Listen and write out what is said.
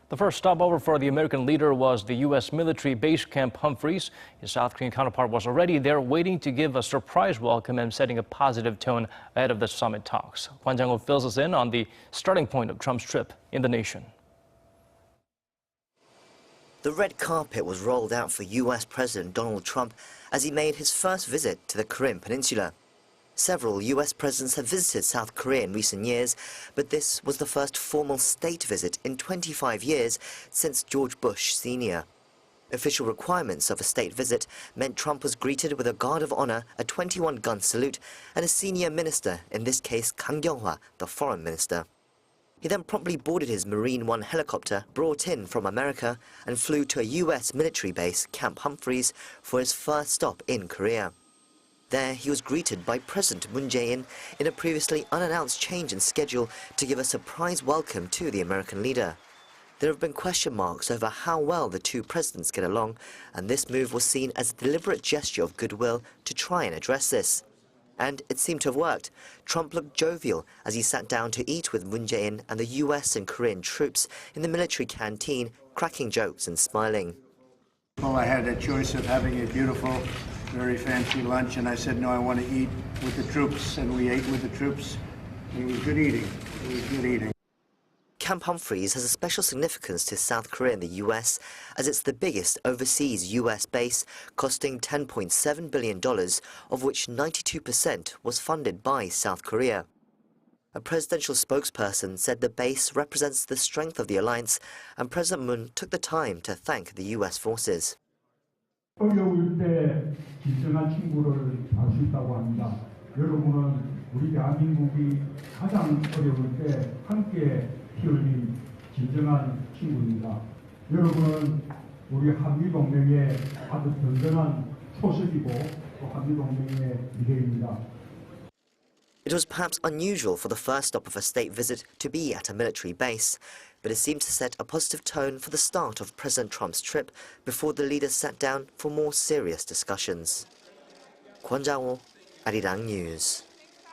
The first stopover for the American leader was the U.S. military base Camp Humphreys. His South Korean counterpart was already there waiting to give a surprise welcome and setting a positive tone ahead of the summit talks. Kwon Jang-ho fills us in on the starting point of Trump's trip in the nation. The red carpet was rolled out for U.S. President Donald Trump as he made his first visit to the Korean Peninsula. Several U.S. presidents have visited South Korea in recent years, but this was the first formal state visit in 25 years since George Bush Sr. Official requirements of a state visit meant Trump was greeted with a guard of honor, a 21-gun salute, and a senior minister, in this case Kang Kyung-hwa, the foreign minister. He then promptly boarded his Marine One helicopter brought in from America and flew to a U.S. military base, Camp Humphreys, for his first stop in Korea. There, he was greeted by President Moon Jae-in in a previously unannounced change in schedule to give a surprise welcome to the American leader. There have been question marks over how well the two presidents get along, and this move was seen as a deliberate gesture of goodwill to try and address this. And it seemed to have worked. Trump looked jovial as he sat down to eat with Moon Jae-in and the US and Korean troops in the military canteen, cracking jokes and smiling. Well, I had a choice of having a beautiful, very fancy lunch, and I said, no, I want to eat with the troops, and we ate with the troops. It was good eating. It was good eating. Camp Humphreys has a special significance to South Korea and the US, as it's the biggest overseas US base, costing $10.7 billion, of which 92% was funded by South Korea. A presidential spokesperson said the base represents the strength of the alliance, and President Moon took the time to thank the US forces. 어려울 때 진정한 친구를 알 수 있다고 합니다. 여러분은 우리 대한민국이 가장 어려울 때 함께 피 흘린 진정한 친구입니다. 여러분은 우리 한미동맹의 아주 든든한 소속이고 또 한미동맹의 미래입니다. It was perhaps unusual for the first stop of a state visit to be at a military base, but it seemed to set a positive tone for the start of President Trump's trip before the leaders sat down for more serious discussions. Kwon Jang-ho, Arirang News.